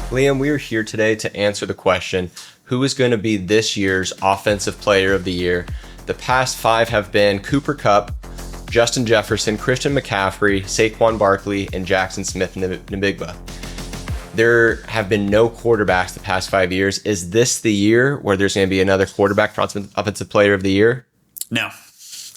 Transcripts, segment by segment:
Liam, we are here today to answer the question, who is going to be this year's Offensive Player of the Year? The past 5 have been Cooper Kupp, Justin Jefferson, Christian McCaffrey, Saquon Barkley, and Jackson Smith-Njigba. There have been no quarterbacks the past 5 years. Is this the year where there's going to be another quarterback for Offensive Player of the Year? No.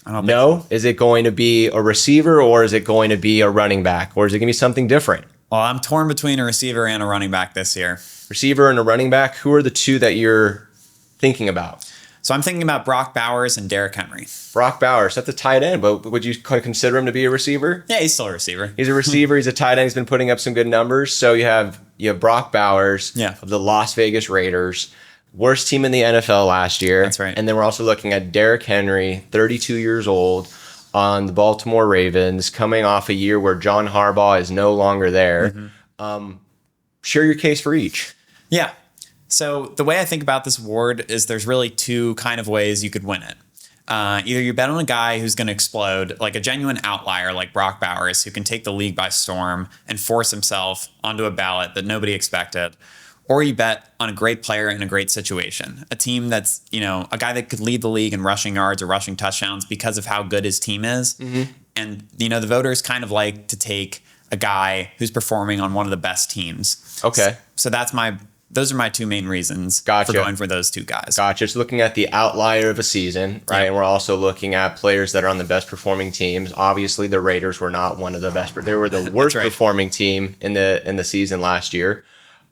I don't think so. Is it going to be a receiver, or is it going to be a running back, or is it going to be something different? Well, I'm torn between a receiver and a running back this year. Receiver and a running back, who are the two that you're thinking about? So I'm thinking about Brock Bowers and Derrick Henry. Brock Bowers, that's a tight end, but would you consider him to be a receiver? Yeah, he's still a receiver. He's a receiver. He's a tight end. He's been putting up some good numbers. So you have Brock Bowers of the Las Vegas Raiders, worst team in the NFL last year. That's right. And then we're also looking at Derrick Henry, 32 years old, on the Baltimore Ravens, coming off a year where John Harbaugh is no longer there. Share your case for each. Yeah. So the way I think about this award is there's really two kind of ways you could win it. Either you bet on a guy who's going to explode, like a genuine outlier like Brock Bowers, who can take the league by storm and force himself onto a ballot that nobody expected. Or you bet on a great player in a great situation, a team that's, a guy that could lead the league in rushing yards or rushing touchdowns because of how good his team is. And, the voters kind of like to take a guy who's performing on one of the best teams. Okay. So those are my two main reasons for going for those two guys. Gotcha. So looking at the outlier of a season, right? Yeah. And we're also looking at players that are on the best performing teams. Obviously, the Raiders were not one of the best, but they were the worst performing team in the season last year.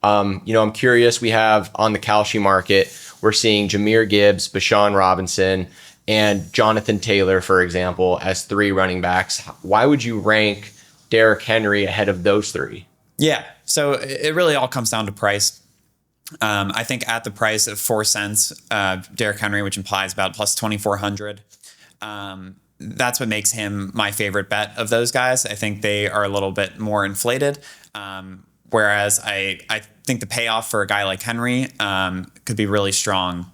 I'm curious. We have on the Kalshi market, we're seeing Jahmyr Gibbs, Bijan Robinson, and Jonathan Taylor, for example, as 3 running backs. Why would you rank Derrick Henry ahead of those 3? Yeah. So it really all comes down to price. I think at the price of 4 cents, Derrick Henry, which implies about plus 2,400, that's what makes him my favorite bet of those guys. I think they are a little bit more inflated. Whereas I think the payoff for a guy like Henry could be really strong,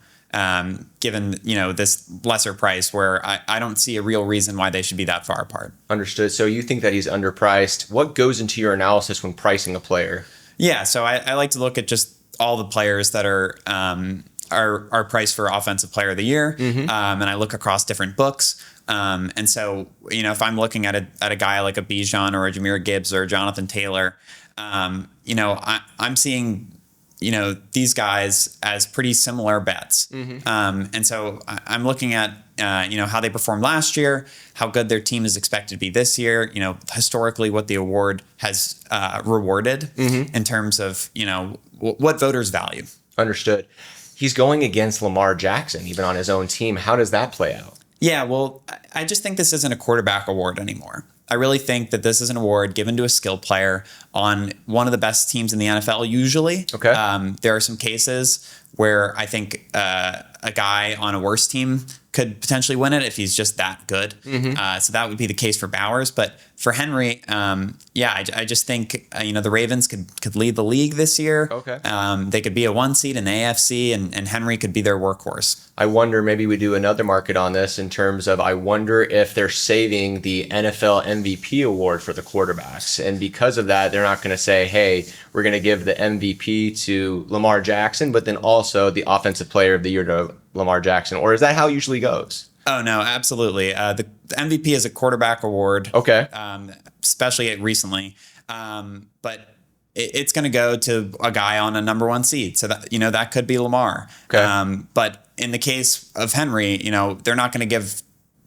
given this lesser price, where I don't see a real reason why they should be that far apart. Understood. So you think that he's underpriced. What goes into your analysis when pricing a player? Yeah, so I like to look at just all the players that are priced for Offensive Player of the Year, and I look across different books. And so if I'm looking at a guy like a Bijan or a Jahmyr Gibbs or a Jonathan Taylor, I'm seeing, these guys as pretty similar bets. And so I'm looking at, how they performed last year, how good their team is expected to be this year, historically what the award has rewarded in terms of, what voters value. Understood. He's going against Lamar Jackson, even on his own team. How does that play out? Yeah, well, I just think this isn't a quarterback award anymore. I really think that this is an award given to a skill player on one of the best teams in the NFL usually. Okay. There are some cases where I think a guy on a worse team could potentially win it if he's just that good. So that would be the case for Bowers. But for Henry, I just think, the Ravens could lead the league this year. Okay. They could be a 1 seed in the AFC, and Henry could be their workhorse. I wonder, maybe we do another market on this in terms of, I wonder if they're saving the NFL MVP award for the quarterbacks. And because of that, they're not going to say, hey, we're going to give the MVP to Lamar Jackson, but then also the Offensive Player of the Year to Lamar Jackson. Or is that how it usually goes? Oh, no, absolutely. The MVP is a quarterback award. Okay. Especially recently. But it's going to go to a guy on a number 1 seed. So that, that could be Lamar. Okay. But in the case of Henry, they're not going to give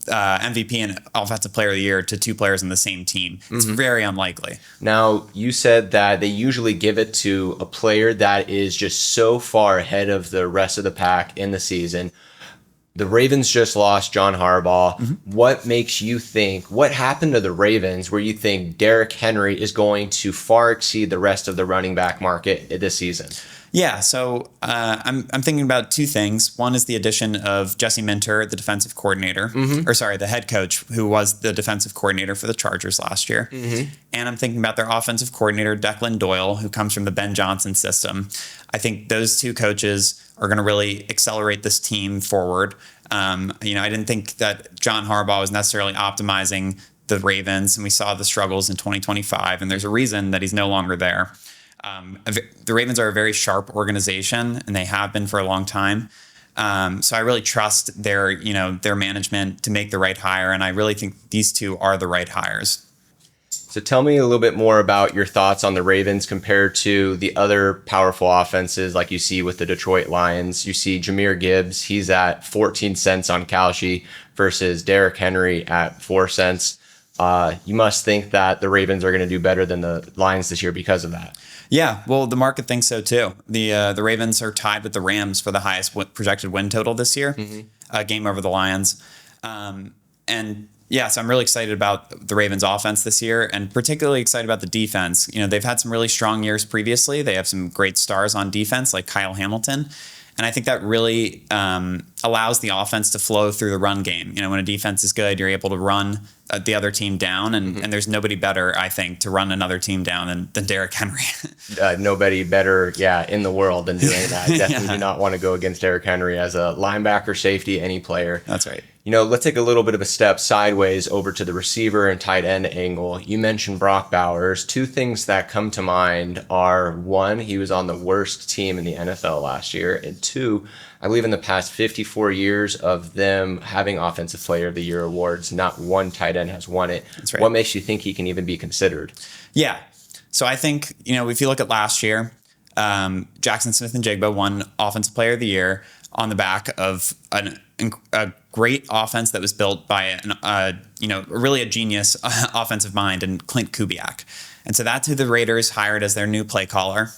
MVP and Offensive Player of the Year to 2 players on the same team. It's very unlikely. Now, you said that they usually give it to a player that is just so far ahead of the rest of the pack in the season. The Ravens just lost John Harbaugh. What makes you think, what happened to the Ravens where you think Derrick Henry is going to far exceed the rest of the running back market this season? Yeah, so I'm thinking about 2 things. One is the addition of Jesse Minter, the defensive coordinator, the head coach, who was the defensive coordinator for the Chargers last year. And I'm thinking about their offensive coordinator, Declan Doyle, who comes from the Ben Johnson system. I think those 2 coaches are going to really accelerate this team forward. I didn't think that John Harbaugh was necessarily optimizing the Ravens, and we saw the struggles in 2025, and there's a reason that he's no longer there. The Ravens are a very sharp organization, and they have been for a long time. So I really trust their management to make the right hire, and I really think these two are the right hires. So tell me a little bit more about your thoughts on the Ravens compared to the other powerful offenses like you see with the Detroit Lions. You see Jahmyr Gibbs, he's at 14 cents on Kalshi versus Derrick Henry at 4 cents. You must think that the Ravens are going to do better than the Lions this year because of that. Yeah, well, the market thinks so too. The Ravens are tied with the Rams for the highest projected win total this year, game over the Lions. And yeah, so I'm really excited about the Ravens offense this year, and particularly excited about the defense. They've had some really strong years previously. They have some great stars on defense like Kyle Hamilton. And I think that really allows the offense to flow through the run game. When a defense is good, you're able to run the other team down, and there's nobody better, I think, to run another team down than Derrick Henry. Nobody better, in the world than doing that. Definitely do not want to go against Derrick Henry as a linebacker, safety, any player. That's right. Let's take a little bit of a step sideways over to the receiver and tight end angle. You mentioned Brock Bowers. Two things that come to mind are, one, he was on the worst team in the NFL last year, and two, I believe in the past 54 years of them having Offensive Player of the Year awards, not one tight end has won it. That's right. What makes you think he can even be considered? Yeah. So I think, if you look at last year, Jackson Smith-Njigba won Offensive Player of the Year on the back of a great offense that was built by really a genius offensive mind in Clint Kubiak. And so that's who the Raiders hired as their new play caller.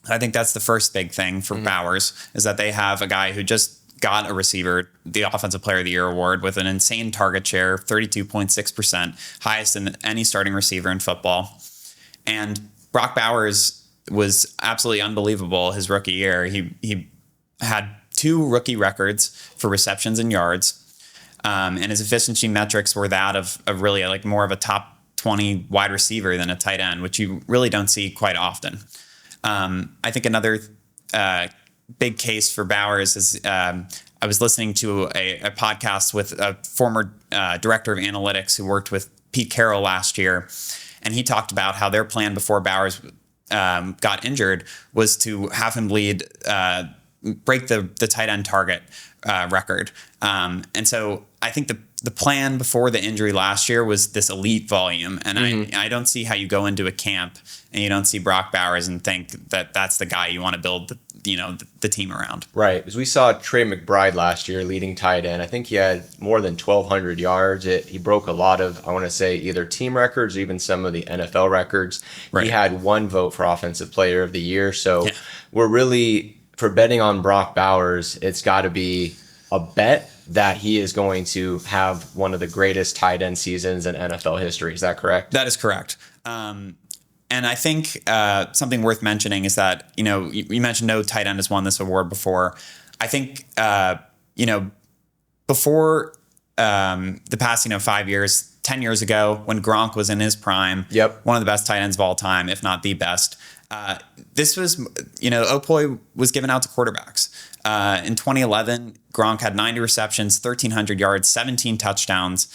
I think that's the first big thing for Bowers, is that they have a guy who just got a receiver, the Offensive Player of the Year award, with an insane target share, 32.6%, highest in any starting receiver in football. And Brock Bowers was absolutely unbelievable his rookie year. He had 2 rookie records for receptions and yards, and his efficiency metrics were that of really like more of a top 20 wide receiver than a tight end, which you really don't see quite often. I think another big case for Bowers is I was listening to a podcast with a former director of analytics who worked with Pete Carroll last year, and he talked about how their plan before Bowers got injured was to have him break the tight end target record. And so I think the plan before the injury last year was this elite volume. And I don't see how you go into a camp and you don't see Brock Bowers and think that that's the guy you want to build the team around. Right. As we saw Trey McBride last year, leading tight end, I think he had more than 1,200 yards. He broke a lot of, I want to say, either team records or even some of the NFL records. Right. He had 1 vote for Offensive Player of the Year. So we're really, for betting on Brock Bowers, it's got to be a bet that he is going to have one of the greatest tight end seasons in NFL history. Is that correct? That is correct. And I think something worth mentioning is that, you mentioned no tight end has won this award before. I think, before the past, 5 years, 10 years ago, when Gronk was in his prime, one of the best tight ends of all time, if not the best, this was, Opoy was given out to quarterbacks. In 2011, Gronk had 90 receptions, 1,300 yards, 17 touchdowns.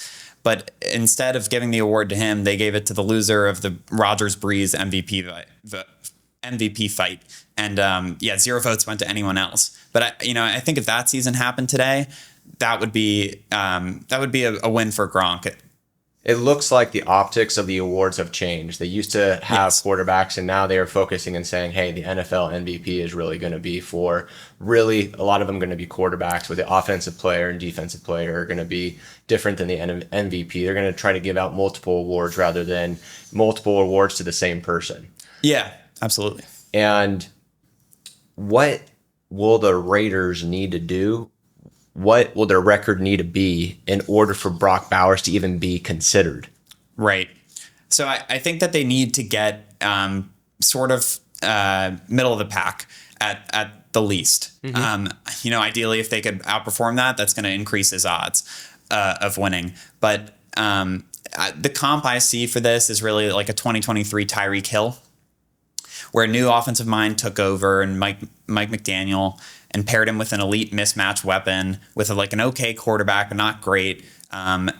But instead of giving the award to him, they gave it to the loser of the Rodgers-Breeze MVP fight. And 0 votes went to anyone else. But I think if that season happened today, that would be a win for Gronk. It looks like the optics of the awards have changed. They used to have quarterbacks, and now they are focusing and saying, hey, the NFL MVP is really going to be for a lot of them going to be quarterbacks, with the offensive player and defensive player are going to be different than the MVP. They're going to try to give out multiple awards rather than multiple awards to the same person. Yeah, absolutely. And what will the Raiders need to do? What will their record need to be in order for Brock Bowers to even be considered? Right. So I think that they need to get sort of middle of the pack at the least. Ideally, if they could outperform that, that's going to increase his odds of winning. But the comp I see for this is really like a 2023 Tyreek Hill, where a new offensive mind took over and Mike McDaniel and paired him with an elite mismatch weapon with an okay quarterback, but not great.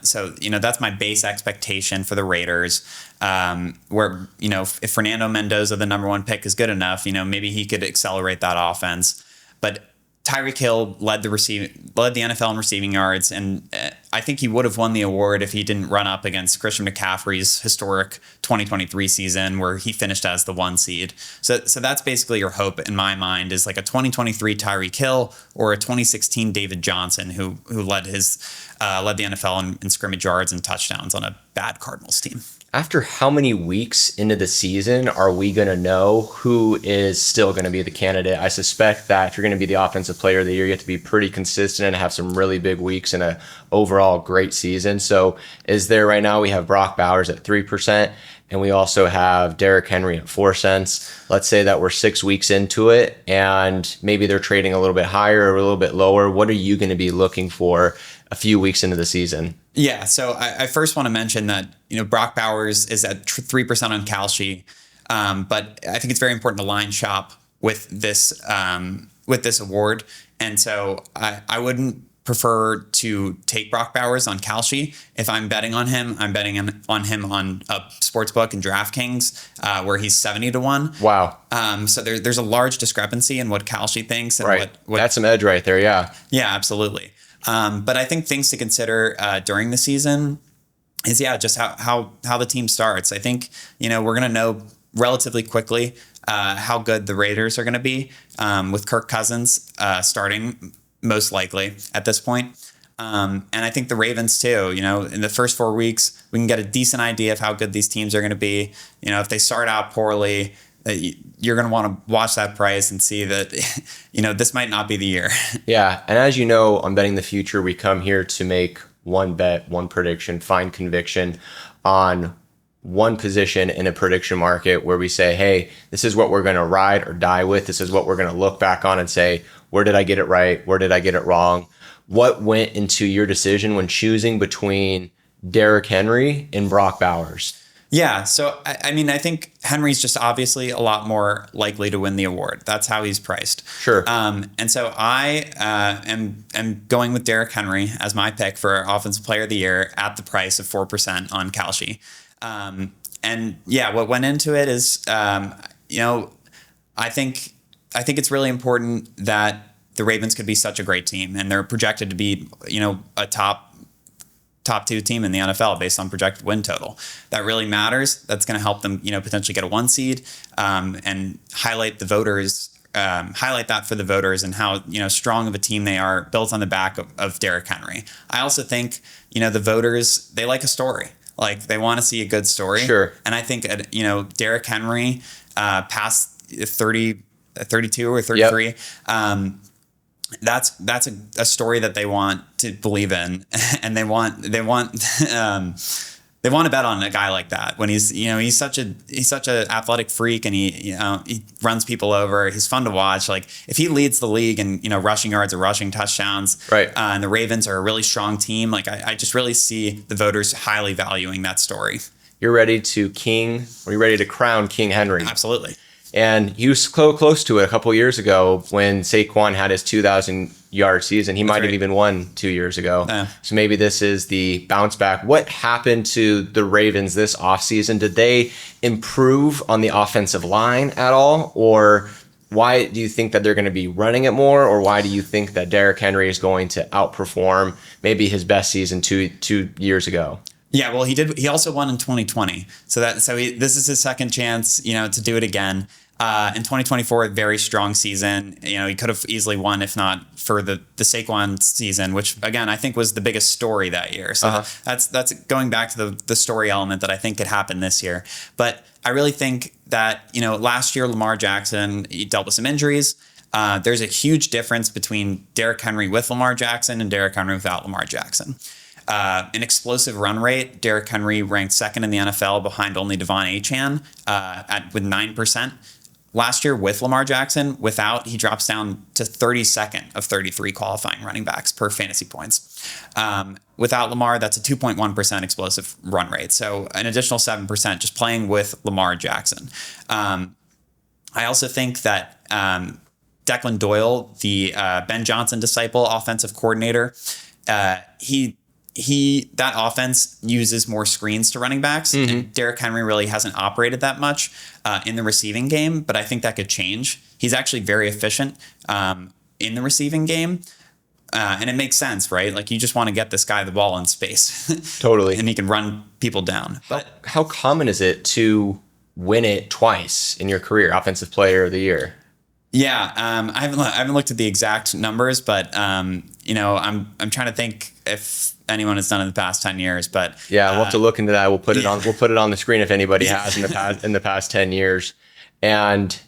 So that's my base expectation for the Raiders. Where if Fernando Mendoza, the number 1 pick, is good enough, maybe he could accelerate that offense. But Tyreek Hill led the NFL in receiving yards, and I think he would have won the award if he didn't run up against Christian McCaffrey's historic 2023 season where he finished as the 1 seed. So that's basically your hope in my mind, is like a 2023 Tyreek Hill or a 2016 David Johnson who led the NFL in scrimmage yards and touchdowns on a bad Cardinals team. After how many weeks into the season are we going to know who is still going to be the candidate? I suspect that if you're going to be the offensive player of the year, you have to be pretty consistent and have some really big weeks and an overall great season. So is there right now, we have Brock Bowers at 3%, and we also have Derrick Henry at 4 cents. Let's say that we're 6 weeks into it and maybe they're trading a little bit higher or a little bit lower. What are you going to be looking for a few weeks into the season? Yeah, so I first want to mention that Brock Bowers is at 3% on Kalshi, but I think it's very important to line shop with this award, and so I wouldn't prefer to take Brock Bowers on Kalshi. If I'm betting on him, I'm betting on him on a sportsbook and DraftKings where he's 70-1. Wow. So there's a large discrepancy in what Kalshi thinks and right. what That's some edge right there. Yeah. Yeah, absolutely. But I think things to consider during the season is just how the team starts. I think we're going to know relatively quickly how good the Raiders are going to be with Kirk Cousins starting most likely at this point. And I think the Ravens too. In the first 4 weeks, we can get a decent idea of how good these teams are going to be. If they start out poorly, you're going to want to watch that price and see that, this might not be the year. Yeah. And as you know, on Betting the Future, we come here to make one bet, one prediction, find conviction on one position in a prediction market where we say, hey, this is what we're going to ride or die with. This is what we're going to look back on and say, where did I get it right? Where did I get it wrong? What went into your decision when choosing between Derrick Henry and Brock Bowers? Yeah, so I think Henry's just obviously a lot more likely to win the award. That's how he's priced. Sure. And so I am going with Derrick Henry as my pick for Offensive Player of the Year at the price of 4% on Kalshi. And yeah, what went into it is, I think it's really important that the Ravens could be such a great team, and they're projected to be, a top 2 team in the NFL based on projected win total. That really matters. That's going to help them, potentially get a 1 seed, and highlight the voters, highlight that for the voters and how, strong of a team they are built on the back of Derrick Henry. I also think, the voters, they like a story. Like, they want to see a good story. Sure. And I think, Derrick Henry past 32 or 33, yep. That's a story that they want to believe in, and they want to bet on a guy like that when he's such an athletic freak, and he runs people over. He's fun to watch. Like, if he leads the league in rushing yards or rushing touchdowns, right? And the Ravens are a really strong team. Like, I just really see the voters highly valuing that story. You're ready to crown King Henry? Absolutely. And he was close to it a couple years ago when Saquon had his 2,000-yard season. He might have even won 2 years ago. So maybe this is the bounce back. What happened to the Ravens this offseason? Did they improve on the offensive line at all? Or why do you think that they're going to be running it more? Or why do you think that Derrick Henry is going to outperform maybe his best season two years ago? Yeah, well, he did. He also won in 2020. This is his second chance, to do it again. In 2024, a very strong season. He could have easily won if not for the Saquon season, which again I think was the biggest story that year. So that's going back to the story element that I think could happen this year. But I really think that last year Lamar Jackson, he dealt with some injuries. There's a huge difference between Derrick Henry with Lamar Jackson and Derrick Henry without Lamar Jackson. An explosive run rate, Derrick Henry ranked second in the NFL behind only Devon Achane with 9%. Last year with Lamar Jackson, he drops down to 32nd of 33 qualifying running backs per fantasy points. Without Lamar, that's a 2.1% explosive run rate. So an additional 7% just playing with Lamar Jackson. I also think that Declan Doyle, the Ben Johnson disciple offensive coordinator, that offense uses more screens to running backs, and Derrick Henry really hasn't operated that much in the receiving game, but I think that could change. He's actually very efficient in the receiving game, and it makes sense, right? Like, you just want to get this guy the ball in space. Totally. And he can run people down. But how common is it to win it twice in your career, Offensive Player of the Year? Yeah, I haven't looked at the exact numbers, but I'm trying to think if anyone has done it in the past 10 years. But yeah, we'll have to look into that. We'll put it on. We'll put it on the screen if anybody has in the past 10 years. And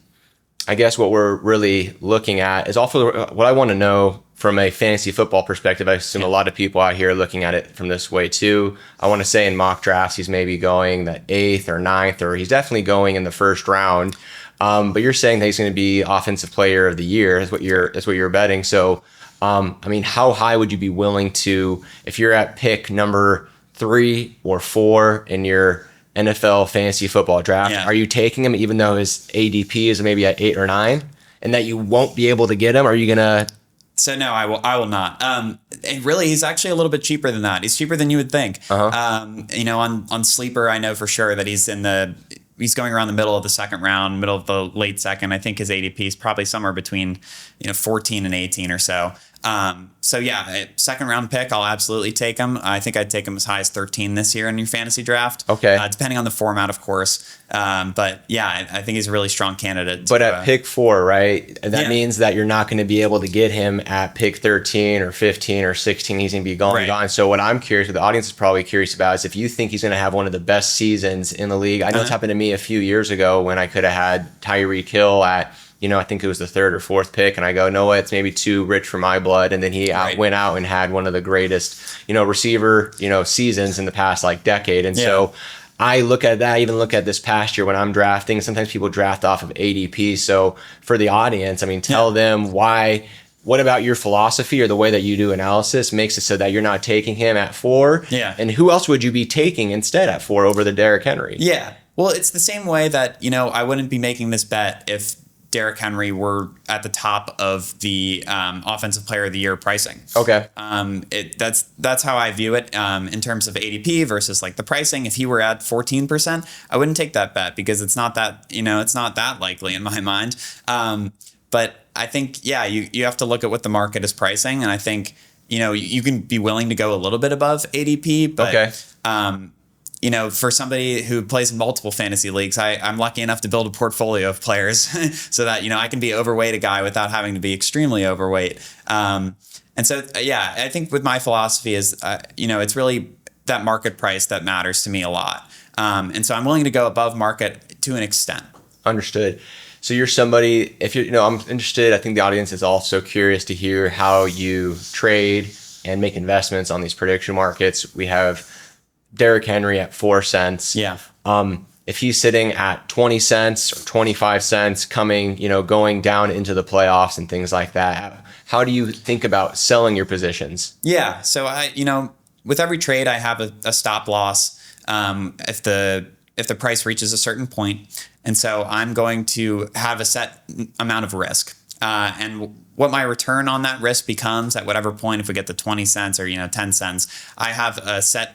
I guess what we're really looking at is also what I want to know from a fantasy football perspective. I assume a lot of people out here are looking at it from this way too. I want to say in mock drafts he's maybe going the 8th or 9th, or he's definitely going in the first round. But you're saying that he's going to be Offensive Player of the Year. That's what you're betting. So, I mean, how high would you be willing to, if you're at pick number 3 or 4 in your NFL fantasy football draft, are you taking him even though his ADP is maybe at 8 or 9, and that you won't be able to get him? Are you gonna? So no, I will not. And really, he's actually a little bit cheaper than that. He's cheaper than you would think. On Sleeper, I know for sure that he's going around the middle of the second round, middle of the late second. I think his ADP is probably somewhere between 14 and 18 or so. So yeah, second round pick, I'll absolutely take him. I think I'd take him as high as 13 this year in your fantasy draft. Okay. Depending on the format, of course. But yeah, I think he's a really strong candidate. But at pick 4, right? That means that you're not going to be able to get him at pick 13 or 15 or 16. He's going to be gone. So what I'm curious, what the audience is probably curious about, is if you think he's going to have one of the best seasons in the league. I know it's happened to me a few years ago when I could have had Tyreek Hill at, I think it was the 3rd or 4th pick, and I go, no, it's maybe too rich for my blood. And then he went out and had one of the greatest, receiver, seasons in the past decade. And so I look at that, even look at this past year when I'm drafting. Sometimes people draft off of ADP. So for the audience, I mean, tell them why. What about your philosophy or the way that you do analysis makes it so that you're not taking him at 4? Yeah. And who else would you be taking instead at 4 over the Derrick Henry? Yeah. Well, it's the same way that, I wouldn't be making this bet if Derrick Henry were at the top of the Offensive Player of the Year pricing. Okay. That's how I view it in terms of ADP versus the pricing. If he were at 14%, I wouldn't take that bet because it's not that it's not that likely in my mind. But I think you have to look at what the market is pricing, and I think you can be willing to go a little bit above ADP, but okay. For somebody who plays in multiple fantasy leagues, I'm lucky enough to build a portfolio of players so that, I can be overweight a guy without having to be extremely overweight. And so, I think with my philosophy is, it's really that market price that matters to me a lot. And so I'm willing to go above market to an extent. Understood. So you're somebody, if you're, I'm interested, I think the audience is also curious to hear how you trade and make investments on these prediction markets. We have Derrick Henry at 4 cents. Yeah. If he's sitting at 20 cents or 25 cents going down into the playoffs and things like that, how do you think about selling your positions? Yeah. So with every trade, I have a stop loss if the price reaches a certain point. And so I'm going to have a set amount of risk. And what my return on that risk becomes at whatever point, if we get to 20 cents or 10 cents, I have a set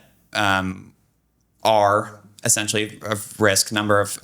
R, essentially, of risk, number of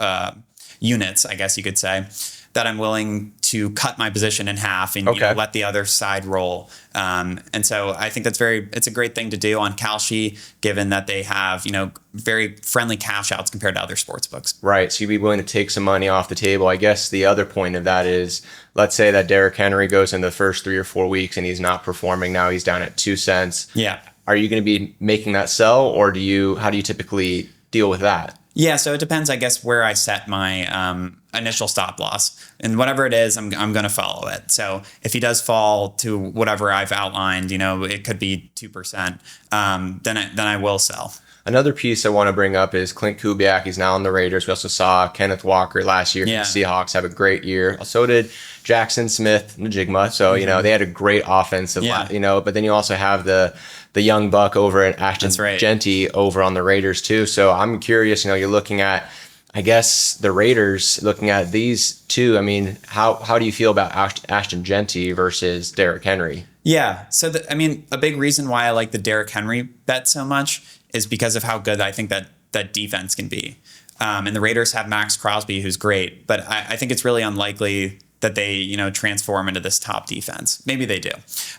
units, I guess you could say, that I'm willing to cut my position in half and let the other side roll. And so I think it's a great thing to do on Kalshi, given that they have, very friendly cash outs compared to other sports books. Right. So you'd be willing to take some money off the table. I guess the other point of that is, let's say that Derrick Henry goes in the first 3 or 4 weeks and he's not performing. Now he's down at 2 cents. Yeah. Are you going to be making that sell, or how do you typically deal with that? Yeah, so it depends, I guess, where I set my initial stop loss. And whatever it is, I'm going to follow it. So if he does fall to whatever I've outlined, it could be 2%, then I will sell. Another piece I want to bring up is Clint Kubiak. He's now on the Raiders. We also saw Kenneth Walker last year. Yeah. The Seahawks have a great year. So did Jackson Smith-Njigba. So, they had a great offensive, but then you also have the young buck over at Ashton, That's right. Jeanty over on the Raiders too. So I'm curious, you're looking at I guess the Raiders, looking at these two, I mean, how do you feel about Ashton Jeanty versus Derrick Henry? Yeah. So, I mean, a big reason why I like the Derrick Henry bet so much is because of how good I think that defense can be. And the Raiders have Max Crosby, who's great, but I think it's really unlikely that they, transform into this top defense. Maybe they do.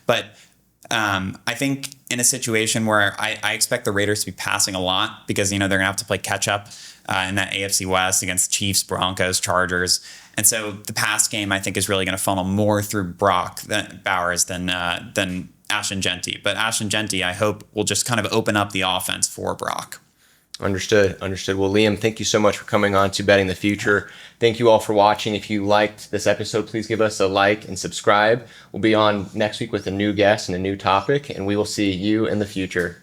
But I think in a situation where I expect the Raiders to be passing a lot because, they're going to have to play catch up in that AFC West against Chiefs, Broncos, Chargers. And so the pass game, I think, is really going to funnel more through Bowers than Ashton Jeanty. But Ashton Jeanty, I hope, will just kind of open up the offense for Brock. Understood. Well, Liam, thank you so much for coming on to Betting the Future. Thank you all for watching. If you liked this episode, please give us a like and subscribe. We'll be on next week with a new guest and a new topic, and we will see you in the future.